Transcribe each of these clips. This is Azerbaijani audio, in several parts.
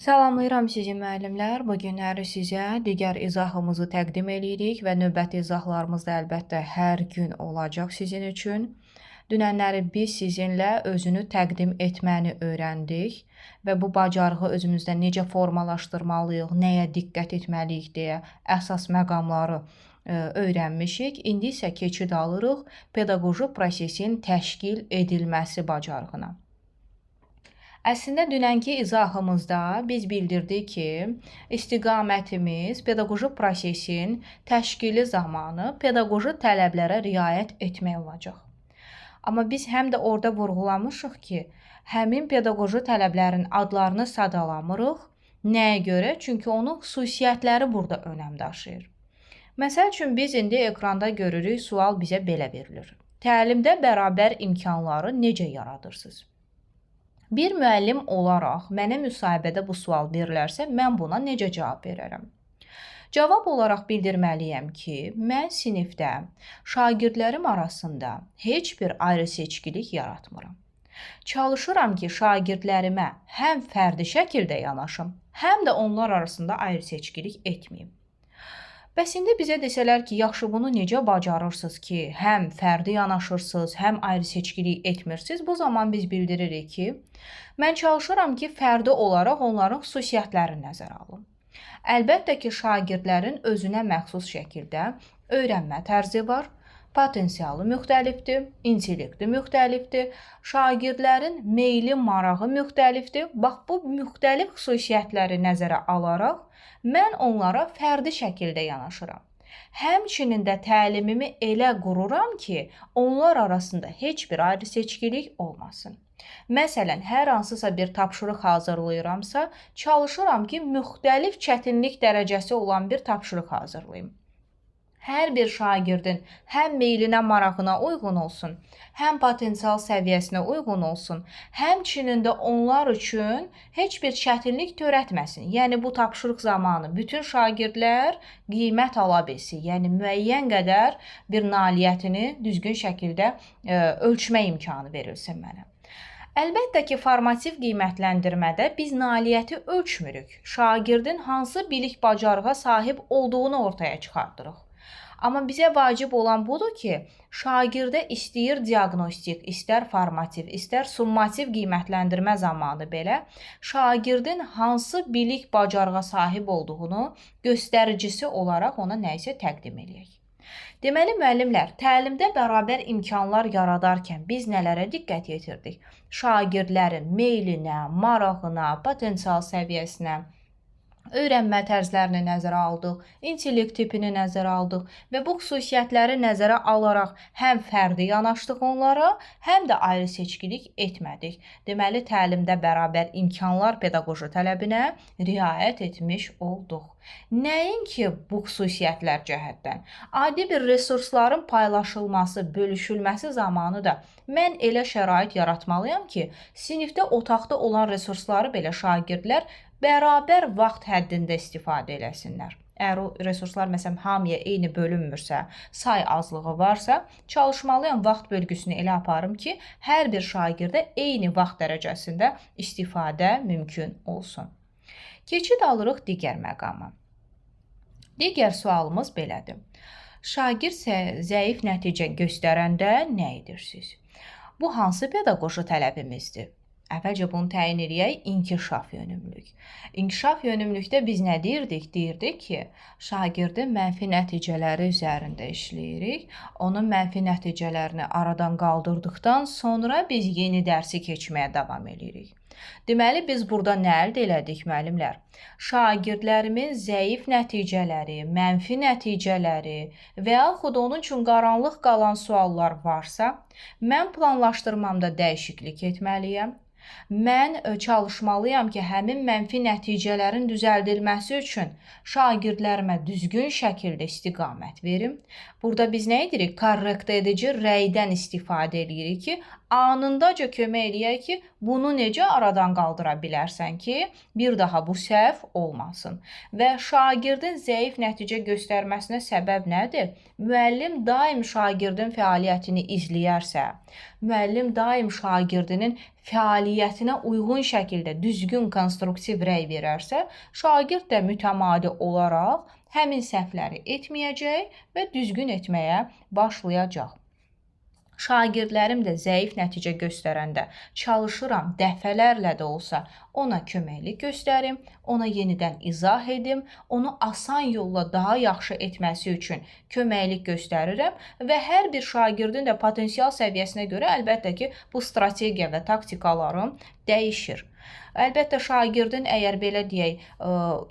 Salamlayıram sizi müəllimlər. Bu günləri sizə digər izahımızı təqdim edirik və növbəti izahlarımız da əlbəttə hər gün olacaq sizin üçün. Dünənləri biz sizinlə özünü təqdim etməni öyrəndik və bu bacarığı özümüzdə necə formalaşdırmalıyıq, nəyə diqqət etməliyik deyə əsas məqamları öyrənmişik. İndi isə keçid alırıq pedaqoji prosesin təşkil edilməsi bacarığına. Əslində dünənki izahımızda biz bildirdik ki, istiqamətimiz pedaqoji prosesin təşkili zamanı pedaqoji tələblərə riayət etmək olacaq. Amma biz həm də orada vurğulamışıq ki, həmin pedaqoji tələblərin adlarını sadalamırıq. Nəyə görə? Çünki onun xüsusiyyətləri burada önəm daşıyır. Məsəl üçün biz indi ekranda görürük, sual bizə belə verilir. Təlimdə bərabər imkanları necə yaradırsınız? Bir müəllim olaraq mənə müsahibədə bu sual verilərsə, mən buna necə cavab verərəm? Cavab olaraq bildirməliyəm ki, mən sinifdə şagirdlərim arasında heç bir ayrı-seçkilik yaratmıram. Çalışıram ki, şagirdlərimə həm fərdi şəkildə yanaşım, həm də onlar arasında ayrı-seçkilik etməyim. Bəs indi bizə desələr ki, yaxşı bunu necə bacarırsınız ki, həm fərdi yanaşırsınız, həm ayrı-seçkilik etmirsiniz? Bu zaman biz bildiririk ki, mən çalışıram ki, fərdi olaraq onların xüsusiyyətlərini nəzərə alım. Əlbəttə ki, şagirdlərin özünə məxsus şəkildə öyrənmə tərzi var, potensialı müxtəlifdir, intellekti müxtəlifdir, şagirdlərin meyli, marağı müxtəlifdir. Bax, bu müxtəlif xüsusiyyətləri nəzərə alaraq, mən onlara fərdi şəkildə yanaşıram. Həmçinin də təlimimi elə qururam ki, onlar arasında heç bir ayrı-seçkilik olmasın. Məsələn, hər hansısa bir tapşırıq hazırlayıramsa, çalışıram ki, müxtəlif çətinlik dərəcəsi olan bir tapşırıq hazırlayım. Hər bir şagirdin həm meylinə, marağına uyğun olsun, həm potensial səviyyəsinə uyğun olsun, həmçinin də onlar üçün heç bir çətinlik törətməsin. Yəni, bu tapşırıq zamanı bütün şagirdlər qiymət ala bilsin. Yəni, müəyyən qədər bir nailiyyətini düzgün şəkildə ölçmə imkanı verilsin mənə. Əlbəttə ki, formativ qiymətləndirmədə biz nailiyyəti ölçmürük. Şagirdin hansı bilik bacarığa sahib olduğunu ortaya çıxardırıq. Amma bizə vacib olan budur ki, şagirdə istəyir diaqnostik, istər formativ, istər summativ qiymətləndirmə zamanı belə şagirdin hansı bilik bacarığa sahib olduğunu göstəricisi olaraq ona nəyisə təqdim edək. Deməli, müəllimlər, təlimdə bərabər imkanlar yaradarkən biz nələrə diqqət yetirdik? Şagirdlərin meylinə, marağına, potensial səviyyəsinə, öyrənmə tərzlərini nəzərə aldıq, intellekt tipini nəzərə aldıq və bu xüsusiyyətləri nəzərə alaraq həm fərdi yanaşdıq onlara, həm də ayrı-seçkilik etmədik. Deməli, təlimdə bərabər imkanlar pedaqoji tələbinə riayət etmiş olduq. Nəinki bu xüsusiyyətlər cəhətdən, adi bir resursların paylaşılması, bölüşülməsi zamanı da mən elə şərait yaratmalıyam ki, sinifdə otaqda olan resursları belə şagirdlər bərabər vaxt həddində istifadə eləsinlər. Əgər o resurslar məsələn hamıya eyni bölünmürsə, say azlığı varsa, çalışmalıyam vaxt bölgüsünü elə aparım ki, hər bir şagirdə eyni vaxt dərəcəsində istifadə mümkün olsun. Keçid alırıq digər məqama. Digər sualımız belədir. Şagird zəif nəticə göstərəndə nə edirsiniz? Bu hansı pedaqoji tələbimizdir? Əvvəlcə bunu təyin edək, inkişaf yönümlülük. İnkişaf yönümlülükdə biz nə deyirdik? Deyirdik ki, şagirdin mənfi nəticələri üzərində işləyirik. Onun mənfi nəticələrini aradan qaldırdıqdan sonra biz yeni dərsi keçməyə davam edirik. Deməli, biz burada nə əldə elədik, müəllimlər? Şagirdlərimin zəif nəticələri, mənfi nəticələri və yaxud onun üçün qaranlıq qalan suallar varsa, mən planlaşdırmamda dəyişiklik etməliyəm. Mən çalışmalıyam ki, həmin mənfi nəticələrin düzəldilməsi üçün şagirdlərimə düzgün şəkildə istiqamət verim. Burada biz nə edirik? Korrekt edici rəydən istifadə edirik ki, anındaca kömək eləyək ki, bunu necə aradan qaldıra bilərsən ki, bir daha bu səhv olmasın. Və şagirdin zəif nəticə göstərməsinə səbəb nədir? Müəllim daim şagirdin fəaliyyətini izləyərsə, müəllim daim şagirdinin fəaliyyətinə uyğun şəkildə düzgün konstruktiv rəy verərsə, şagird də mütəmadi olaraq həmin səhvləri etməyəcək və düzgün etməyə başlayacaq. Şagirdlərim də zəif nəticə göstərəndə çalışıram dəfələrlə də olsa ona köməklik göstərim, ona yenidən izah edim, onu asan yolla daha yaxşı etməsi üçün köməklik göstərirəm və hər bir şagirdin də potensial səviyyəsinə görə əlbəttə ki, bu strategiya və taktikalarım dəyişir. Əlbəttə şagirdin əgər belə deyək,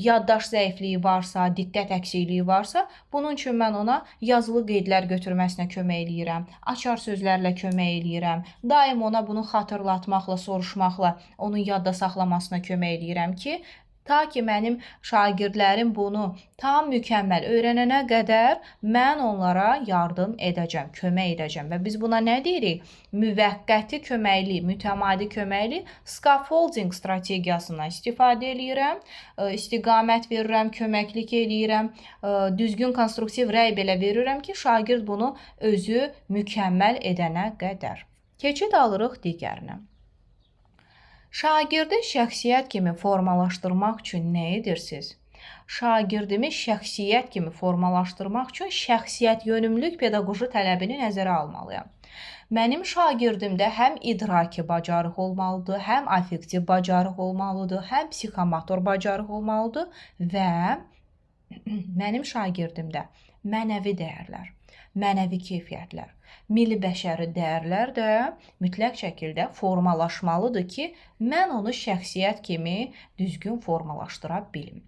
yaddaş zəifliyi varsa, diqqət əksikliyi varsa, bunun üçün mən ona yazılı qeydlər götürməsinə kömək eləyirəm, açar sözlərlə kömək eləyirəm, daim ona bunu xatırlatmaqla, soruşmaqla onun yadda saxlamasına kömək eləyirəm ki, ta ki mənim şagirdlərim bunu tam mükəmməl öyrənənə qədər mən onlara yardım edəcəm, kömək edəcəm və biz buna nə deyirik? Müvəqqəti köməklik, mütəmadi köməklik, scaffolding strategiyasından istifadə eləyirəm, istiqamət verirəm, köməklik eləyirəm, düzgün konstruktiv rəy belə verirəm ki, şagird bunu özü mükəmməl edənə qədər. Keçid alırıq digərinə. Şagirdi şəxsiyyət kimi formalaşdırmaq üçün nə edirsiniz? Şagirdimi şəxsiyyət kimi formalaşdırmaq üçün şəxsiyyət yönümlülük pedaqoji tələbini nəzərə almalıyam. Mənim şagirdimdə həm idraki bacarıq olmalıdır, həm affektiv bacarıq olmalıdır, həm psixomotor bacarıq olmalıdır və mənim şagirdimdə mənəvi dəyərlər, mənəvi keyfiyyətlər, milli bəşəri dəyərlər də mütləq şəkildə formalaşmalıdır ki, mən onu şəxsiyyət kimi düzgün formalaşdıra bilim.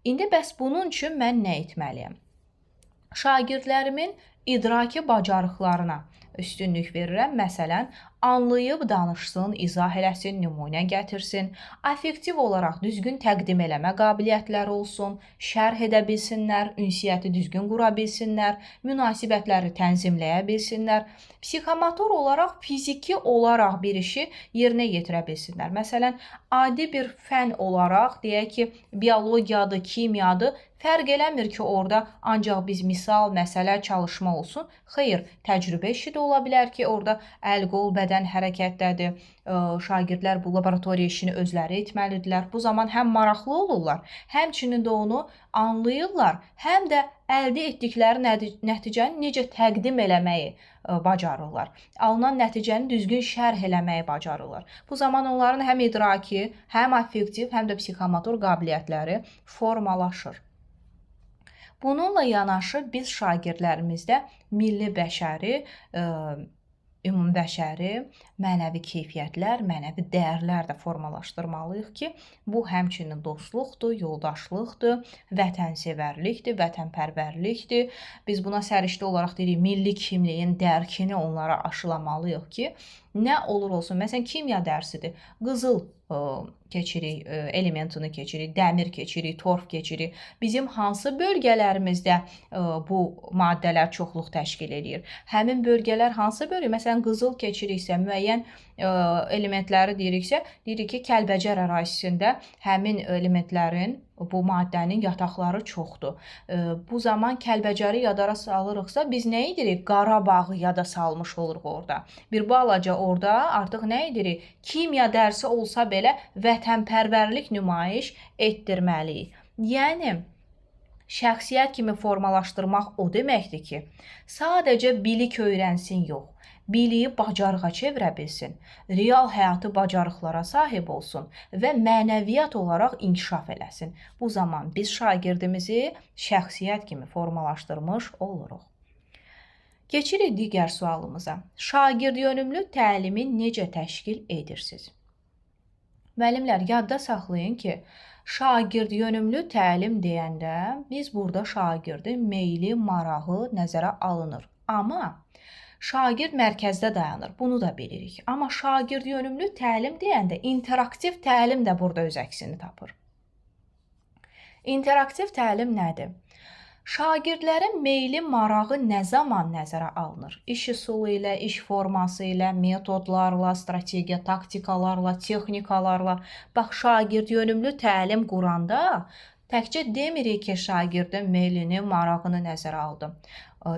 İndi bəs bunun üçün mən nə etməliyəm? Şagirdlərimin idraki bacarıqlarına üstünlük verirəm. Məsələn, anlayıb danışsın, izah eləsin, nümunə gətirsin, affektiv olaraq düzgün təqdim eləmə qabiliyyətləri olsun, şərh edə bilsinlər, ünsiyyəti düzgün qura bilsinlər, münasibətləri tənzimləyə bilsinlər, psixomotor olaraq, fiziki olaraq bir işi yerinə yetirə bilsinlər. Məsələn, adi bir fən olaraq, deyək ki, biologiyadır, kimyadır, fərq eləmir ki, orada ancaq biz misal, məsələ, çalışma olsun. Xeyr, təcrübə işi də ola bilər ki, orada əl-qol, bədən hərəkətdədir. Şagirdlər bu laboratoriya işini özləri etməlidirlər. Bu zaman həm maraqlı olurlar, həmçinin də onu anlayırlar, həm də əldə etdikləri nəticəni necə təqdim eləməyi bacarırlar. Alınan nəticəni düzgün şərh eləməyi bacarırlar. Bu zaman onların həm idraki, həm affektiv, həm də psixomotor qabiliyyətləri formalaşır. Bununla yanaşı biz şagirdlərimizdə milli bəşəri, ümumbəşəri, mənəvi keyfiyyətlər, mənəvi dəyərlər də formalaşdırmalıyıq ki, bu həmçinin dostluqdur, yoldaşlıqdır, vətənsevərlikdir, vətənpərvərlikdir. Biz buna səriştə olaraq deyirik, milli kimliyin dərkini onlara aşılamalıyıq ki, nə olur olsun, məsələn, kimya dərsidir, qızıl keçirik, elementini keçirik, dəmir keçirik, torf keçirik. Bizim hansı bölgələrimizdə bu maddələr çoxluq təşkil edir? Həmin bölgələr hansı bölgə? Məsələn, qızıl keçiriksə, müəyyən elementləri deyiriksə, deyirik ki, Kəlbəcər ərazisində həmin elementlərin, bu maddənin yataqları çoxdur. Bu zaman Kəlbəcəri yadara salırıqsa, biz nə edirik? Qarabağı yada salmış oluruq orada. Bir balaca orada artıq nə edirik? Kimya dərsi olsa belə vətənpərvərlik nümayiş etdirməliyik. Yəni, şəxsiyyət kimi formalaşdırmaq o deməkdir ki, sadəcə bilik öyrənsin yox. Biliyi bacarığa çevirə bilsin, real həyatı bacarıqlara sahib olsun və mənəviyyat olaraq inkişaf eləsin. Bu zaman biz şagirdimizi şəxsiyyət kimi formalaşdırmış oluruq. Keçirik digər sualımıza. Şagird yönümlü təlimi necə təşkil edirsiniz? Müəllimlər, yadda saxlayın ki, şagird yönümlü təlim deyəndə biz burada şagirdin meyli, marağı nəzərə alınır. Amma şagird mərkəzdə dayanır, bunu da bilirik. Amma şagird yönümlü təlim deyəndə interaktiv təlim də burada öz əksini tapır. İnteraktiv təlim nədir? Şagirdlərin meyli, marağı nə zaman nəzərə alınır? İş üsulu ilə, iş forması ilə, metodlarla, strategiya, taktikalarla, texnikalarla. Bax, şagird yönümlü təlim quranda təkcə demirik ki, şagirdin meylini, marağını nəzərə aldım.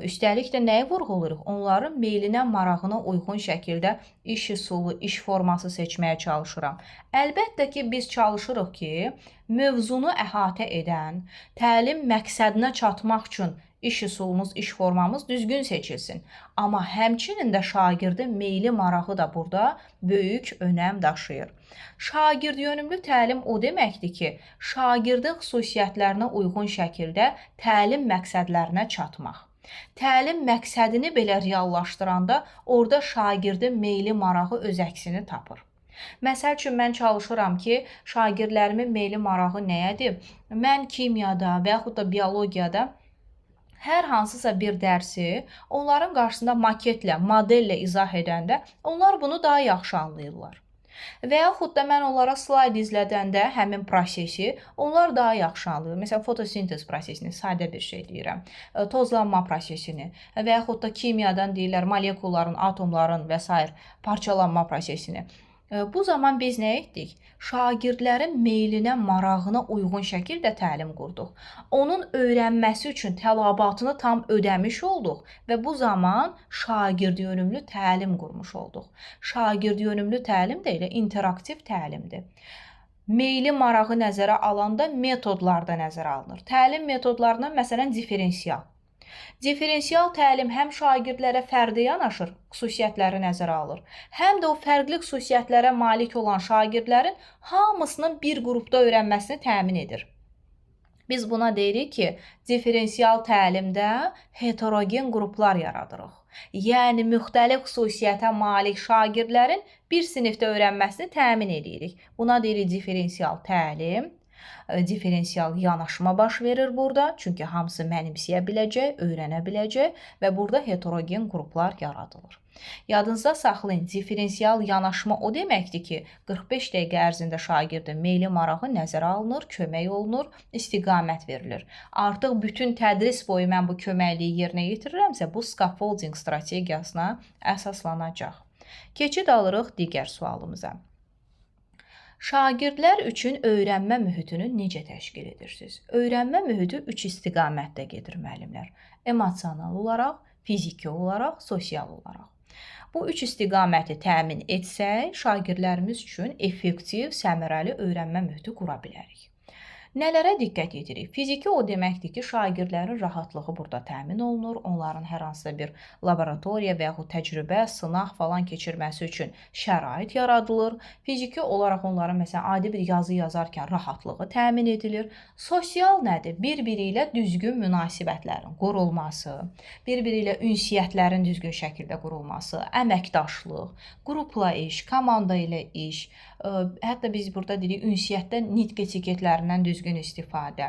Üstəlik də nəyi vurğuluruq? Onların meylinə, marağına uyğun şəkildə iş üsulu, iş forması seçməyə çalışıram. Əlbəttə ki, biz çalışırıq ki, mövzunu əhatə edən, təlim məqsədinə çatmaq üçün iş üsulumuz, iş formamız düzgün seçilsin. Amma həmçinin də şagirdin meyli, marağı da burada böyük önəm daşıyır. Şagird yönümlü təlim o deməkdir ki, şagirdin xüsusiyyətlərinə uyğun şəkildə təlim məqsədlərinə çatmaq. Təlim məqsədini belə reallaşdıranda orada şagirdin meyli, marağı öz əksini tapır. Məsəl üçün, mən çalışıram ki, şagirdlərimin meyli, marağı nəyədir? Mən kimyada və yaxud da biologiyada hər hansısa bir dərsi onların qarşısında maketlə, modellə izah edəndə onlar bunu daha yaxşı anlayırlar. Və yaxud da mən onlara slayd izlədəndə həmin prosesi onlar daha yaxşı anlayır. Məsələn, fotosintez prosesini, sadə bir şey deyirəm, tozlanma prosesini və yaxud da kimyadan deyirlər, molekulların, atomların və s. parçalanma prosesini. Bu zaman biz nə etdik? Şagirdlərin meylinə, marağına uyğun şəkildə təlim qurduq. Onun öyrənməsi üçün tələbatını tam ödəmiş olduq və bu zaman şagird yönümlü təlim qurmuş olduq. Şagird yönümlü təlim də elə interaktiv təlimdir. Meyli, marağı nəzərə alanda metodlar da nəzərə alınır. Təlim metodlarından məsələn diferensial. Diferensial təlim həm şagirdlərə fərdi yanaşır, xüsusiyyətləri nəzərə alır, həm də o fərqli xüsusiyyətlərə malik olan şagirdlərin hamısının bir qrupda öyrənməsini təmin edir. Biz buna deyirik ki, diferensial təlimdə heterogen qruplar yaradırıq. Yəni, müxtəlif xüsusiyyətə malik şagirdlərin bir sinifdə öyrənməsini təmin edirik. Buna deyirik diferensial təlim. Diferensial yanaşma baş verir burada. Çünki hamısı mənimsəyə biləcək, öyrənə biləcək və burada heterogen qruplar yaradılır. Yadınızda saxlayın, diferensial yanaşma o deməkdir ki, 45 dəqiqə ərzində şagirdin meyli, marağı nəzərə alınır, kömək olunur, istiqamət verilir. Artıq bütün tədris boyu mən bu köməkliyi yerinə yetirirəmsə, bu scaffolding strategiyasına əsaslanacaq. Keçid alırıq digər sualımıza. Şagirdlər üçün öyrənmə mühitini necə təşkil edirsiniz? Öyrənmə mühiti 3 istiqamətdə gedir müəllimlər. Emosional olaraq, fiziki olaraq, sosial olaraq. Bu 3 istiqaməti təmin etsək, şagirdlərimiz üçün effektiv, səmərəli öyrənmə mühiti qura bilərik. Nələrə diqqət edirik? Fiziki o deməkdir ki, şagirdlərin rahatlığı burada təmin olunur. Onların hər hansısa bir laboratoriya və yaxud təcrübə, sınaq falan keçirməsi üçün şərait yaradılır. Fiziki olaraq onların məsələn adi bir yazı yazarkən rahatlığı təmin edilir. Sosial nədir? Bir-biri ilə düzgün münasibətlərin qurulması, bir-biri ilə ünsiyyətlərin düzgün şəkildə qurulması, əməkdaşlıq, qrupla iş, komanda ilə iş, hətta biz burada deyirik ünsiyyətdə nitq etiketlərindən düzgün istifadə.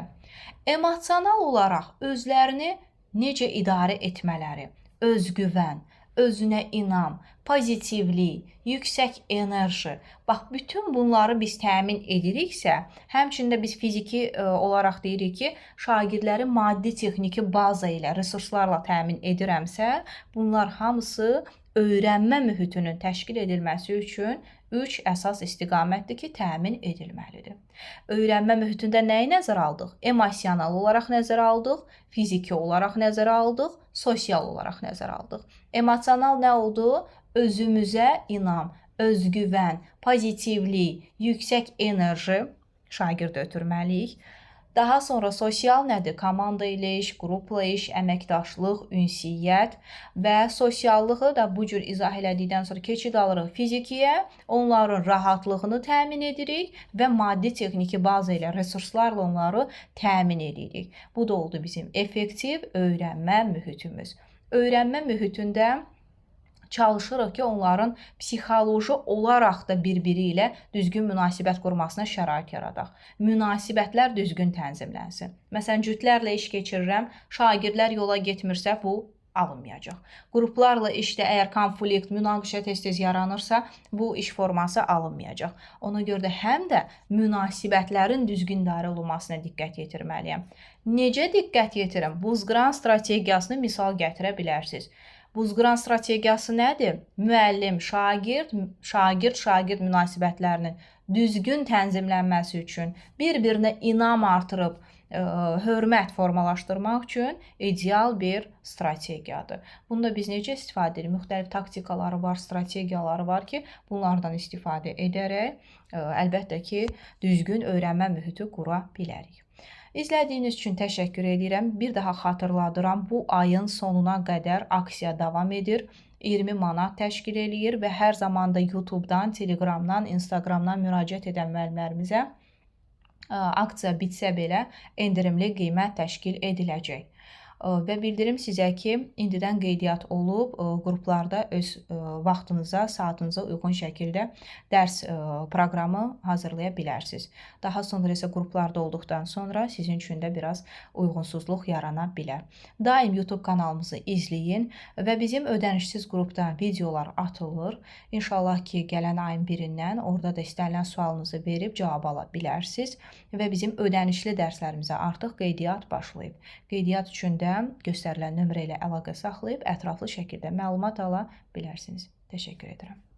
Emosional olaraq özlərini necə idarə etmələri, özgüvən, özünə inam, pozitivlik, yüksək enerji. Bax, bütün bunları biz təmin ediriksə, həmçində biz fiziki olaraq deyirik ki, şagirdləri maddi texniki baza ilə, resurslarla təmin edirəmsə, bunlar hamısı öyrənmə mühitinin təşkil edilməsi üçün 3 əsas istiqamətdir ki, təmin edilməlidir. Öyrənmə mühitində nəyi nəzərə aldıq? Emosional olaraq nəzərə aldıq, fiziki olaraq nəzərə aldıq, sosial olaraq nəzərə aldıq. Emosional nə oldu? Özümüzə inam, özgüvən, pozitivlik, yüksək enerji şagirdə ötürməliyik. Daha sonra sosial nədir? Komanda ilə iş, qrupla iş, əməkdaşlıq, ünsiyyət və sosiallığı da bu cür izah elədikdən sonra keçid alırıq fizikiyə, onların rahatlığını təmin edirik və maddi texniki baza ilə, resurslarla onları təmin edirik. Bu da oldu bizim effektiv öyrənmə mühitimiz. Öyrənmə mühitində çalışırıq ki, onların psixoloji olaraq da bir-biri ilə düzgün münasibət qurmasına şərait yaradaq. Münasibətlər düzgün tənzimlənsin. Məsələn, cütlərlə iş keçirirəm, şagirdlər yola getmirsə, bu alınmayacaq. Qruplarla işdə əgər konflikt, münaqişə tez-tez yaranırsa, bu iş forması alınmayacaq. Ona görə də həm də münasibətlərin düzgün idarə olunmasına diqqət yetirməliyəm. Necə diqqət yetirim? Buzqıran strategiyasını misal gətirə bilərsiniz. Buzqıran strategiyası nədir? Müəllim, şagird münasibətlərinin düzgün tənzimlənməsi üçün, bir-birinə inam artırıb, hörmət formalaşdırmaq üçün ideal bir strategiyadır. Bunda biz necə istifadə edirik? Müxtəlif taktikaları var, strategiyaları var ki, bunlardan istifadə edərək, əlbəttə ki, düzgün öyrənmə mühiti qura bilərik. İzlədiyiniz üçün təşəkkür edirəm. Bir daha xatırladıram, bu ayın sonuna qədər aksiya davam edir. 20 manat təşkil eləyir və hər zaman da YouTube-dan, Telegramdan, Instagramdan müraciət edən müəllimlərimizə aksiya bitsə belə endirimli qiymət təşkil ediləcək. Və bildirim sizə ki, indidən qeydiyyat olub, qruplarda öz vaxtınıza, saatınıza uyğun şəkildə dərs proqramı hazırlaya bilərsiniz. Daha sonra isə qruplarda olduqdan sonra sizin üçün də biraz uyğunsuzluq yarana bilər. Daim YouTube kanalımızı izləyin və bizim ödənişsiz qrupdan videolar atılır. İnşallah ki, gələn ayın birindən orada da istənilən sualınızı verib cavab ala bilərsiniz və bizim ödənişli dərslərimizə artıq qeydiyyat başlayıb. Qeydiyyat üçün də göstərilən nömrə ilə əlaqə saxlayıb ətraflı şəkildə məlumat ala bilərsiniz. Təşəkkür edirəm.